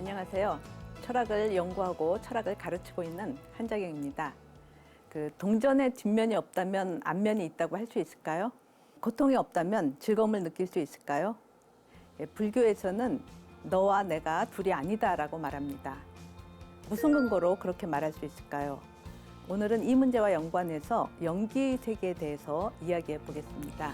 안녕하세요. 철학을 연구하고 철학을 가르치고 있는 한자경입니다. 동전의 뒷면이 없다면 앞면이 있다고 할 수 있을까요? 고통이 없다면 즐거움을 느낄 수 있을까요? 불교에서는 너와 내가 둘이 아니다라고 말합니다. 무슨 근거로 그렇게 말할 수 있을까요? 오늘은 이 문제와 연관해서 연기 세계에 대해서 이야기해 보겠습니다.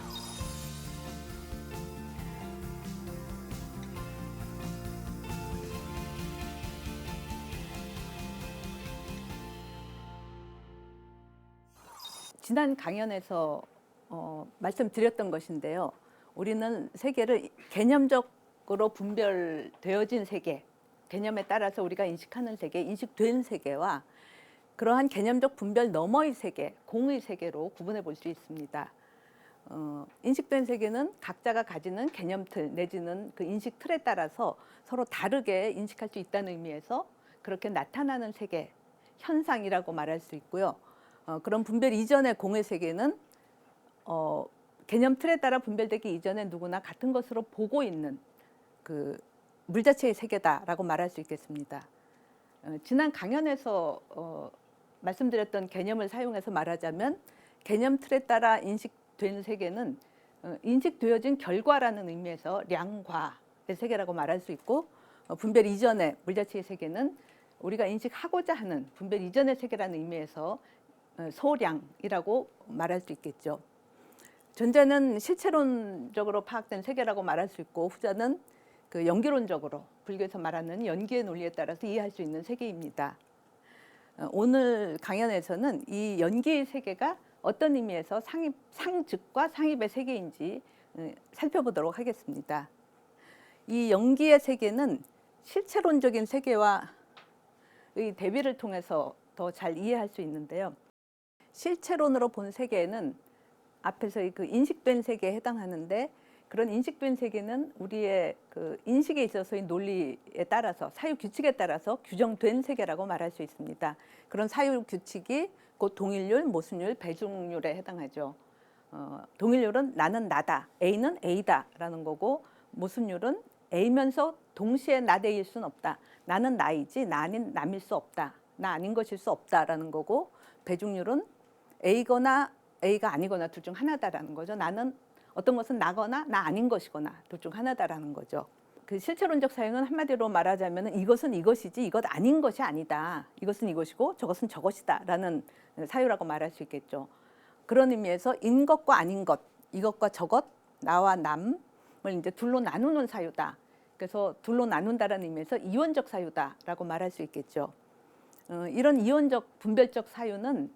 지난 강연에서 말씀드렸던 것인데요. 우리는 세계를 개념적으로 분별되어진 세계, 개념에 따라서 우리가 인식하는 세계, 인식된 세계와 그러한 개념적 분별 너머의 세계, 공의 세계로 구분해 볼 수 있습니다. 인식된 세계는 각자가 가지는 개념틀 내지는 그 인식 틀에 따라서 서로 다르게 인식할 수 있다는 의미에서 그렇게 나타나는 세계, 현상이라고 말할 수 있고요. 그런 분별 이전의 공의 세계는 개념 틀에 따라 분별되기 이전에 누구나 같은 것으로 보고 있는 그 물 자체의 세계다라고 말할 수 있겠습니다. 지난 강연에서 말씀드렸던 개념을 사용해서 말하자면 개념 틀에 따라 인식된 세계는 인식되어진 결과라는 의미에서 량과의 세계라고 말할 수 있고, 분별 이전의 물 자체의 세계는 우리가 인식하고자 하는 분별 이전의 세계라는 의미에서 소량이라고 말할 수 있겠죠. 전자는 실체론적으로 파악된 세계라고 말할 수 있고, 후자는 그 연기론적으로 불교에서 말하는 연기의 논리에 따라서 이해할 수 있는 세계입니다. 오늘 강연에서는 이 연기의 세계가 어떤 의미에서 상즉과 상입의 세계인지 살펴보도록 하겠습니다. 이 연기의 세계는 실체론적인 세계와의 대비를 통해서 더 잘 이해할 수 있는데요. 실체론으로 본 세계는 앞에서의 그 인식된 세계에 해당하는데, 그런 인식된 세계는 우리의 그 인식에 있어서의 논리에 따라서 사유 규칙에 따라서 규정된 세계라고 말할 수 있습니다. 그런 사유 규칙이 곧 동일률, 모순율, 배중률에 해당하죠. 동일률은 나는 나다, A는 A다라는 거고, 모순율은 A면서 동시에 나 대일 수는 없다. 나는 나이지 나 아닌 남일 수 없다. 나 아닌 것일 수 없다라는 거고, 배중률은 A거나 A가 아니거나 둘 중 하나다라는 거죠. 나는 어떤 것은 나거나 나 아닌 것이거나 둘 중 하나다라는 거죠. 그 실체론적 사유는 한마디로 말하자면 이것은 이것이지 이것 아닌 것이 아니다. 이것은 이것이고 저것은 저것이다라는 사유라고 말할 수 있겠죠. 그런 의미에서 인 것과 아닌 것, 이것과 저것, 나와 남을 이제 둘로 나누는 사유다. 그래서 둘로 나눈다라는 의미에서 이원적 사유다라고 말할 수 있겠죠. 이런 이원적 분별적 사유는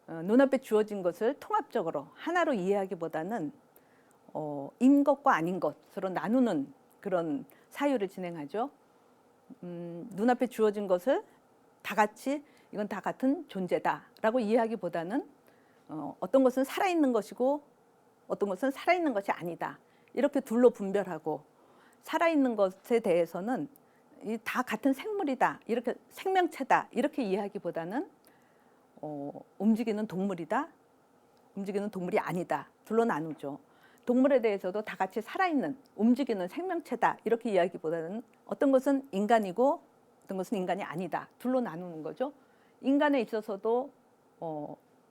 눈앞에 주어진 것을 통합적으로 하나로 이해하기보다는 인 것과 아닌 것으로 나누는 그런 사유를 진행하죠. 눈앞에 주어진 것을 다 같이 이건 다 같은 존재다라고 이해하기보다는 어떤 것은 살아있는 것이고 어떤 것은 살아있는 것이 아니다. 이렇게 둘로 분별하고, 살아있는 것에 대해서는 다 같은 생물이다, 이렇게 생명체다 이렇게 이해하기보다는 움직이는 동물이다, 움직이는 동물이 아니다, 둘로 나누죠. 동물에 대해서도 다 같이 살아있는 움직이는 생명체다 이렇게 이야기보다는 어떤 것은 인간이고 어떤 것은 인간이 아니다, 둘로 나누는 거죠. 인간에 있어서도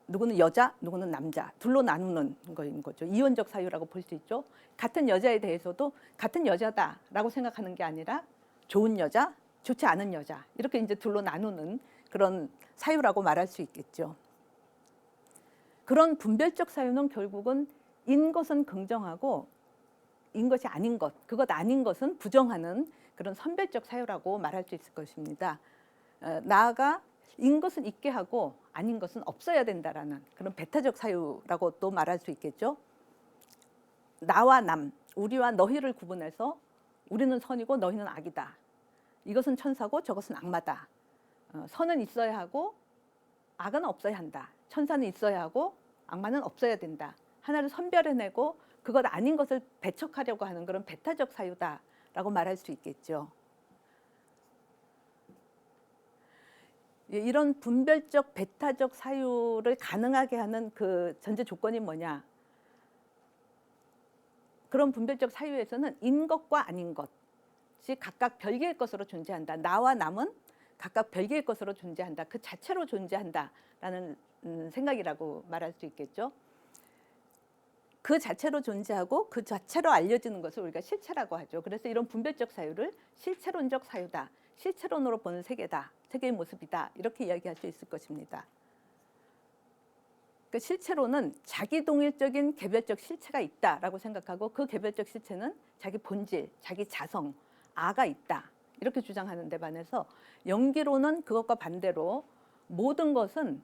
누구는 여자, 누구는 남자, 둘로 나누는 거인 거죠. 이원적 사유라고 볼 수 있죠. 같은 여자에 대해서도 같은 여자다라고 생각하는 게 아니라 좋은 여자, 좋지 않은 여자, 이렇게 이제 둘로 나누는 그런 사유라고 말할 수 있겠죠. 그런 분별적 사유는 결국은 인 것은 긍정하고 인 것이 아닌 것, 그것 아닌 것은 부정하는 그런 선별적 사유라고 말할 수 있을 것입니다. 나아가 인 것은 있게 하고 아닌 것은 없어야 된다라는 그런 배타적 사유라고 또 말할 수 있겠죠. 나와 남, 우리와 너희를 구분해서 우리는 선이고 너희는 악이다. 이것은 천사고 저것은 악마다. 선은 있어야 하고 악은 없어야 한다. 천사는 있어야 하고 악마는 없어야 된다. 하나를 선별해내고 그것 아닌 것을 배척하려고 하는 그런 배타적 사유다라고 말할 수 있겠죠. 이런 분별적 배타적 사유를 가능하게 하는 그 전제 조건이 뭐냐? 그런 분별적 사유에서는 인 것과 아닌 것, 것이 각각 별개의 것으로 존재한다. 나와 남은 각각 별개의 것으로 존재한다. 그 자체로 존재한다라는 생각이라고 말할 수 있겠죠. 그 자체로 존재하고 그 자체로 알려지는 것을 우리가 실체라고 하죠. 그래서 이런 분별적 사유를 실체론적 사유다. 실체론으로 보는 세계다. 세계의 모습이다. 이렇게 이야기할 수 있을 것입니다. 그 실체론은 자기 동일적인 개별적 실체가 있다라고 생각하고 그 개별적 실체는 자기 본질, 자기 자성, 아가 있다. 이렇게 주장하는 데 반해서 연기론은 그것과 반대로 모든 것은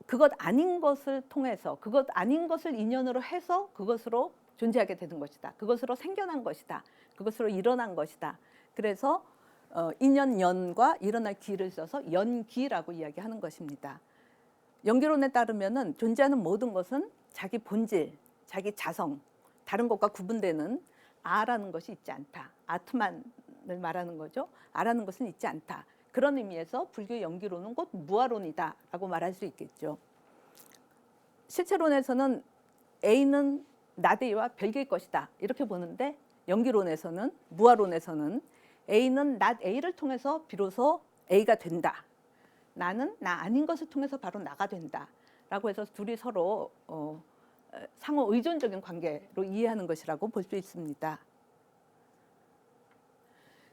그것 아닌 것을 통해서 그것 아닌 것을 인연으로 해서 그것으로 존재하게 되는 것이다. 그것으로 생겨난 것이다. 그것으로 일어난 것이다. 그래서 인연 연과 일어날 기를 써서 연기라고 이야기하는 것입니다. 연기론에 따르면은 존재하는 모든 것은 자기 본질, 자기 자성, 다른 것과 구분되는 아라는 것이 있지 않다. 아트만을 말하는 거죠. 아라는 것은 있지 않다. 그런 의미에서 불교의 연기론은 곧 무아론이다라고 말할 수 있겠죠. 실체론에서는 A는 not A와 별개의 것이다 이렇게 보는데 연기론에서는 무아론에서는 A는 not A를 통해서 비로소 A가 된다. 나는 나 아닌 것을 통해서 바로 나가 된다라고 해서 둘이 서로 상호 의존적인 관계로 이해하는 것이라고 볼 수 있습니다.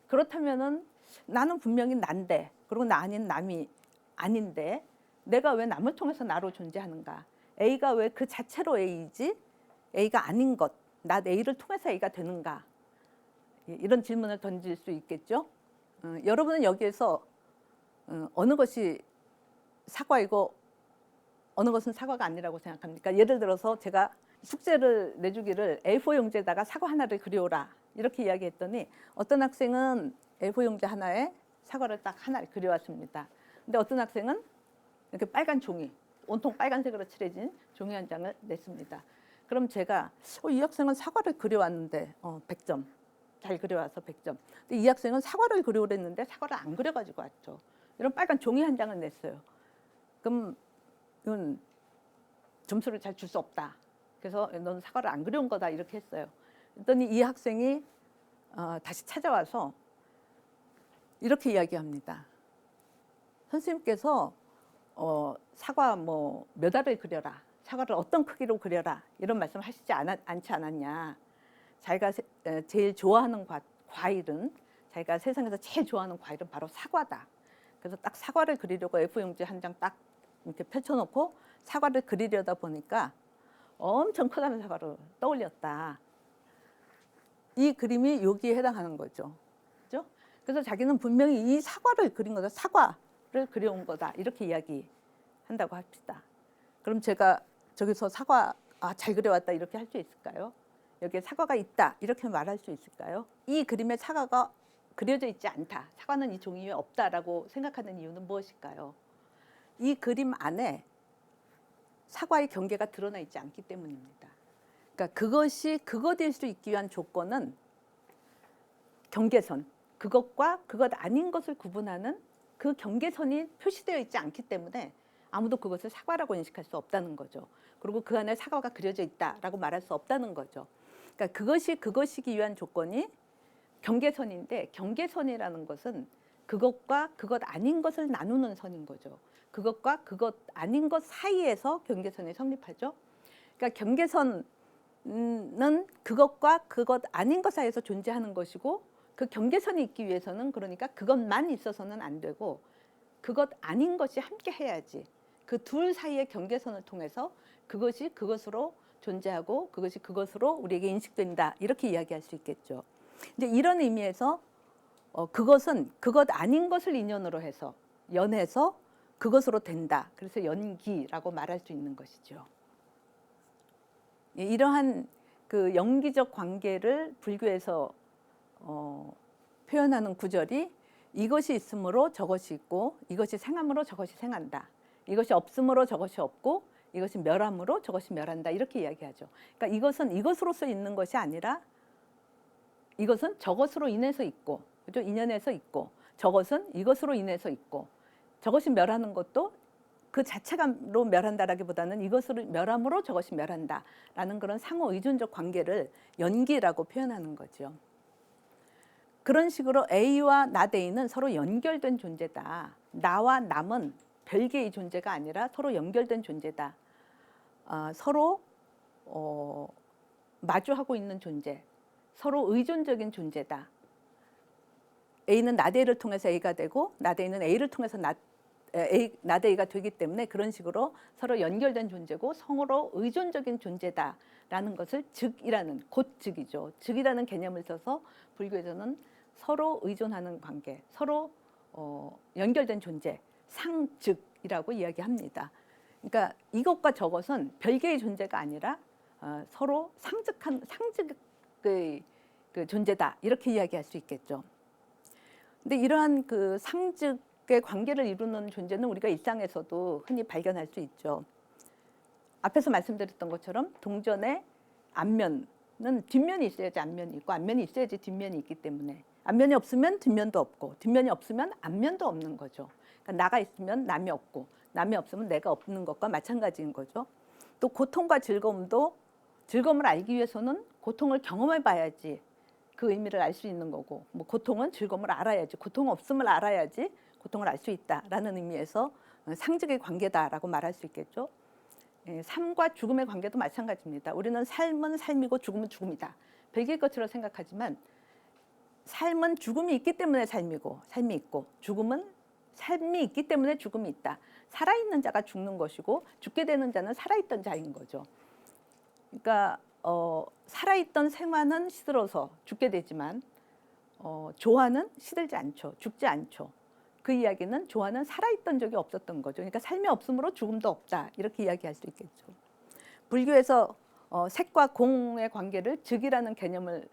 그렇다면은 나는 분명히 난데 그리고 나 아닌 남이 아닌데 내가 왜 남을 통해서 나로 존재하는가? A가 왜 그 자체로 A이지 A가 아닌 것, 나 A를 통해서 A가 되는가? 이런 질문을 던질 수 있겠죠. 여러분은 여기에서 어느 것이 사과이고 어느 것은 사과가 아니라고 생각합니까? 예를 들어서 제가 숙제를 내주기를 A4 용지에다가 사과 하나를 그려오라 이렇게 이야기했더니 어떤 학생은 A4 용지 하나에 사과를 딱 하나를 그려왔습니다. 근데 어떤 학생은 이렇게 빨간 종이, 온통 빨간색으로 칠해진 종이 한 장을 냈습니다. 그럼 제가 이 학생은 사과를 그려왔는데 100점, 잘 그려와서 100점. 근데 이 학생은 사과를 그려오랬는데 사과를 안 그려가지고 왔죠. 이런 빨간 종이 한 장을 냈어요. 그럼 이건 점수를 잘 줄 수 없다. 그래서 넌 사과를 안 그려온 거다 이렇게 했어요. 그랬더니 이 학생이 다시 찾아와서 이렇게 이야기합니다. 선생님께서 사과 몇 알을 그려라. 사과를 어떤 크기로 그려라. 이런 말씀 하시지 않지 않았냐. 자기가 제일 좋아하는 과일은 자기가 세상에서 제일 좋아하는 과일은 바로 사과다. 그래서 딱 사과를 그리려고 A4용지 한 장 딱 이렇게 펼쳐놓고 사과를 그리려다 보니까 엄청 커다란 사과를 떠올렸다. 이 그림이 여기에 해당하는 거죠. 그죠? 그래서 자기는 분명히 이 사과를 그린 거다. 사과를 그려온 거다. 이렇게 이야기한다고 합시다. 그럼 제가 저기서 사과 잘 그려왔다 이렇게 할 수 있을까요? 여기에 사과가 있다 이렇게 말할 수 있을까요? 이 그림에 사과가 그려져 있지 않다. 사과는 이 종이 위에 없다라고 생각하는 이유는 무엇일까요? 이 그림 안에 사과의 경계가 드러나 있지 않기 때문입니다. 그러니까 그것이 그것일 수 있기 위한 조건은 경계선, 그것과 그것 아닌 것을 구분하는 그 경계선이 표시되어 있지 않기 때문에 아무도 그것을 사과라고 인식할 수 없다는 거죠. 그리고 그 안에 사과가 그려져 있다라고 말할 수 없다는 거죠. 그러니까 그것이 그것이기 위한 조건이 경계선인데 경계선이라는 것은 그것과 그것 아닌 것을 나누는 선인 거죠. 그것과 그것 아닌 것 사이에서 경계선이 성립하죠. 그러니까 경계선은 그것과 그것 아닌 것 사이에서 존재하는 것이고 그 경계선이 있기 위해서는 그러니까 그것만 있어서는 안 되고 그것 아닌 것이 함께 해야지. 그 둘 사이의 경계선을 통해서 그것이 그것으로 존재하고 그것이 그것으로 우리에게 인식된다. 이렇게 이야기할 수 있겠죠. 이제 이런 의미에서 그것은 그것 아닌 것을 인연으로 해서 연해서 그것으로 된다. 그래서 연기라고 말할 수 있는 것이죠. 이러한 그 연기적 관계를 불교에서 표현하는 구절이 이것이 있으므로 저것이 있고 이것이 생함으로 저것이 생한다. 이것이 없으므로 저것이 없고 이것이 멸함으로 저것이 멸한다. 이렇게 이야기하죠. 그러니까 이것은 이것으로서 있는 것이 아니라 이것은 저것으로 인해서 있고, 그죠? 인연에서 있고, 저것은 이것으로 인해서 있고, 저것이 멸하는 것도 그 자체로 멸한다라기보다는 이것으로 멸함으로 저것이 멸한다라는 그런 상호 의존적 관계를 연기라고 표현하는 거죠. 그런 식으로 A와 나대인은 서로 연결된 존재다. 나와 남은 별개의 존재가 아니라 서로 연결된 존재다. 서로 마주하고 있는 존재, 서로 의존적인 존재다. A는 나대이를 통해서 A가 되고 나대이는 A를 통해서 나대이가 되기 때문에 그런 식으로 서로 연결된 존재고 서로 의존적인 존재다라는 것을 즉이라는 곧 즉이죠. 즉이라는 개념을 써서 불교에서는 서로 의존하는 관계, 서로 연결된 존재, 상즉이라고 이야기합니다. 그러니까 이것과 저것은 별개의 존재가 아니라 서로 상즉의 그 존재다 이렇게 이야기할 수 있겠죠. 근데 이러한 그 상즉의 관계를 이루는 존재는 우리가 일상에서도 흔히 발견할 수 있죠. 앞에서 말씀드렸던 것처럼 동전의 앞면은 뒷면이 있어야지 앞면이 있고 앞면이 있어야지 뒷면이 있기 때문에 앞면이 없으면 뒷면도 없고 뒷면이 없으면 앞면도 없는 거죠. 그러니까 나가 있으면 남이 없고 남이 없으면 내가 없는 것과 마찬가지인 거죠. 또 고통과 즐거움도 즐거움을 알기 위해서는 고통을 경험해 봐야지 그 의미를 알 수 있는 거고 뭐 고통은 즐거움을 알아야지 고통 없음을 알아야지 고통을 알 수 있다라는 의미에서 상즉의 관계다라고 말할 수 있겠죠. 삶과 죽음의 관계도 마찬가지입니다. 우리는 삶은 삶이고 죽음은 죽음이다. 별개의 것처럼 생각하지만 삶은 죽음이 있기 때문에 삶이고 삶이 있고 죽음은 삶이 있기 때문에 죽음이 있다. 살아있는 자가 죽는 것이고 죽게 되는 자는 살아있던 자인 거죠. 그러니까 살아있던 생화는 시들어서 죽게 되지만 조화는 시들지 않죠. 죽지 않죠. 그 이야기는 조화는 살아있던 적이 없었던 거죠. 그러니까 삶이 없으므로 죽음도 없다. 이렇게 이야기할 수 있겠죠. 불교에서 색과 공의 관계를 즉이라는 개념을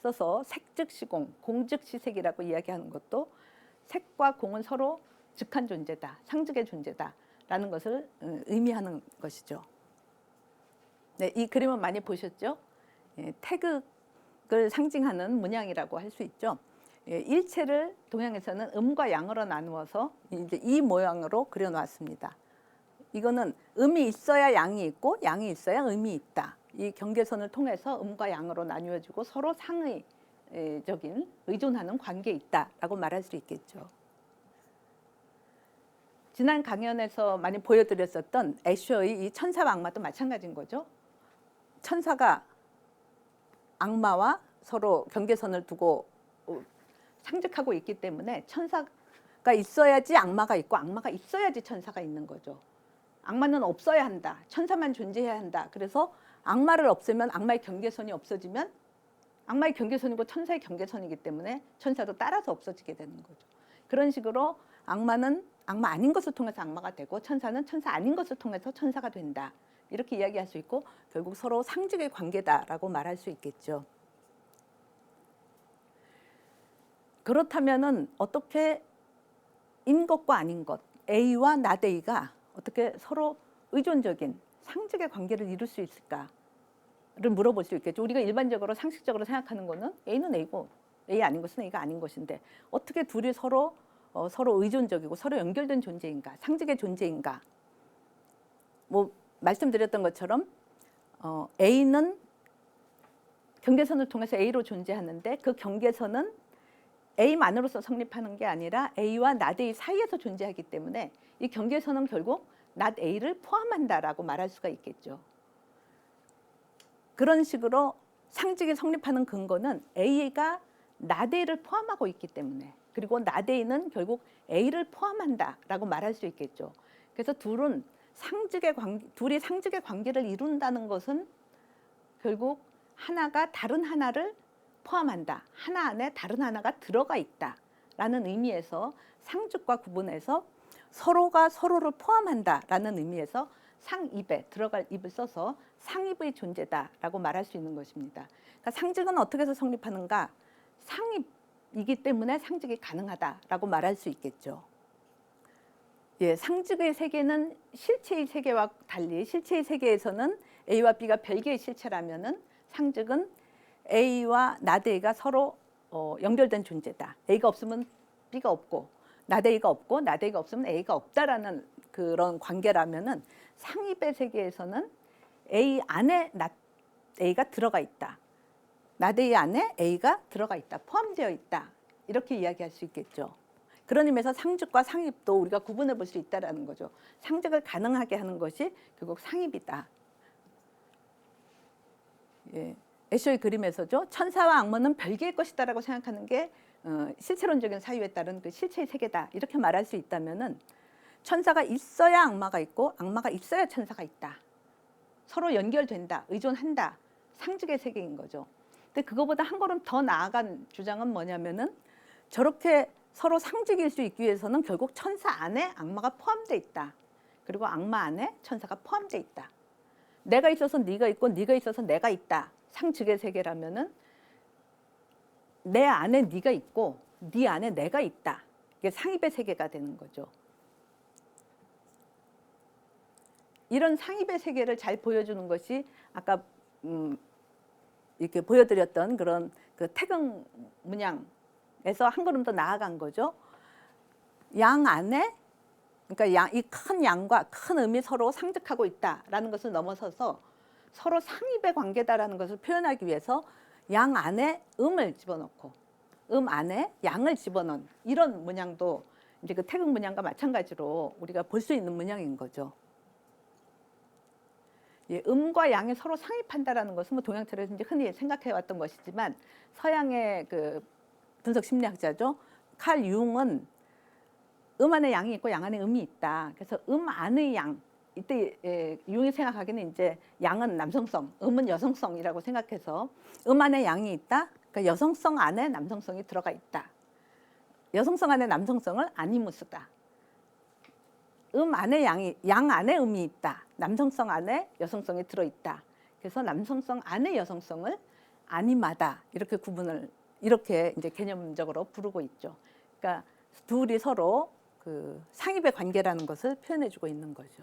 써서 색즉시공, 공즉시색이라고 이야기하는 것도 색과 공은 서로 즉한 존재다, 상즉의 존재다라는 것을 의미하는 것이죠. 네, 이 그림은 많이 보셨죠? 태극을 상징하는 문양이라고 할 수 있죠. 일체를 동양에서는 음과 양으로 나누어서 이제 이 모양으로 그려놨습니다. 이거는 음이 있어야 양이 있고 양이 있어야 음이 있다. 이 경계선을 통해서 음과 양으로 나뉘어지고 서로 상의적인 의존하는 관계에 있다라고 말할 수 있겠죠. 지난 강연에서 많이 보여드렸었던 애쇼의 이 천사와 악마도 마찬가지인 거죠. 천사가 악마와 서로 경계선을 두고 상즉하고 있기 때문에 천사가 있어야지 악마가 있고 악마가 있어야지 천사가 있는 거죠. 악마는 없어야 한다. 천사만 존재해야 한다. 그래서 악마를 없애면 악마의 경계선이 없어지면 악마의 경계선이고 천사의 경계선이기 때문에 천사도 따라서 없어지게 되는 거죠. 그런 식으로 악마는 악마 아닌 것을 통해서 악마가 되고 천사는 천사 아닌 것을 통해서 천사가 된다. 이렇게 이야기할 수 있고 결국 서로 상즉의 관계다라고 말할 수 있겠죠. 그렇다면은 어떻게 인 것과 아닌 것, A와 나대이가 어떻게 서로 의존적인 상즉의 관계를 이룰 수 있을까를 물어볼 수 있겠죠. 우리가 일반적으로 상식적으로 생각하는 거는 A는 A고 A 아닌 것은 A가 아닌 것인데 어떻게 둘이 서로 의존적이고 서로 연결된 존재인가, 상즉의 존재인가. 뭐 말씀드렸던 것처럼 A는 경계선을 통해서 A로 존재하는데 그 경계선은 A만으로서 성립하는 게 아니라 A와 not A 사이에서 존재하기 때문에 이 경계선은 결국 not A를 포함한다라고 말할 수가 있겠죠. 그런 식으로 상즉이 성립하는 근거는 A가 not A를 포함하고 있기 때문에 그리고 not A는 결국 A를 포함한다라고 말할 수 있겠죠. 그래서 둘이 상즉의 관계를 이룬다는 것은 결국 하나가 다른 하나를 포함한다. 하나 안에 다른 하나가 들어가 있다라는 의미에서 상즉과 구분해서 서로가 서로를 포함한다라는 의미에서 상입에 들어갈 입을 써서 상입의 존재다라고 말할 수 있는 것입니다. 그러니까 상즉은 어떻게 해서 성립하는가? 상입이기 때문에 상즉이 가능하다라고 말할 수 있겠죠. 상즉의 세계는 실체의 세계와 달리 실체의 세계에서는 A와 B가 별개의 실체라면은 상즉은 A와 not A가 서로 연결된 존재다. A가 없으면 B가 없고 not A가 없고 not A가 없으면 A가 없다라는 그런 관계라면은 상입의 세계에서는 A 안에 not A가 들어가 있다. 나대이 안에 A가 들어가 있다, 포함되어 있다, 이렇게 이야기할 수 있겠죠. 그런 의미에서 상직과 상입도 우리가 구분해 볼 수 있다는 거죠. 상직을 가능하게 하는 것이 결국 상입이다. 예, 애쇼의 그림에서죠, 천사와 악마는 별개의 것이다라고 생각하는 게 실체론적인 사유에 따른 그 실체의 세계다, 이렇게 말할 수 있다면은 천사가 있어야 악마가 있고 악마가 있어야 천사가 있다. 서로 연결된다, 의존한다, 상직의 세계인 거죠. 근데 그거보다 한 걸음 더 나아간 주장은 뭐냐면은 저렇게 서로 상직일 수 있기 위해서는 결국 천사 안에 악마가 포함되어 있다. 그리고 악마 안에 천사가 포함되어 있다. 내가 있어서 네가 있고 네가 있어서 내가 있다. 상직의 세계라면은 내 안에 네가 있고 네 안에 내가 있다. 이게 상입의 세계가 되는 거죠. 이런 상입의 세계를 잘 보여주는 것이 아까 이렇게 보여드렸던 그런 그 태극 문양에서 한 걸음 더 나아간 거죠. 양 안에, 그러니까 이 큰 양과 큰 음이 서로 상득하고 있다라는 것을 넘어서서 서로 상입의 관계다라는 것을 표현하기 위해서 양 안에 음을 집어넣고 음 안에 양을 집어넣은 이런 문양도 이제 그 태극 문양과 마찬가지로 우리가 볼 수 있는 문양인 거죠. 예, 음과 양이 서로 상입한다라는 것은 뭐 동양 철학에서 이제 흔히 생각해왔던 것이지만 서양의 그 분석 심리학자죠, 칼 융은 음 안에 양이 있고 양 안에 음이 있다. 그래서 음 안의 양, 이때 융이 생각하기는 이제 양은 남성성, 음은 여성성이라고 생각해서 음 안에 양이 있다. 그러니까 여성성 안에 남성성이 들어가 있다. 여성성 안에 남성성을 아니무스다. 안에 양 안에 음이 있다. 남성성 안에 여성성이 들어있다. 그래서 남성성 안에 여성성을 아니마다, 이렇게 구분을, 이렇게 이제 개념적으로 부르고 있죠. 그러니까 둘이 서로 그 상입의 관계라는 것을 표현해주고 있는 거죠.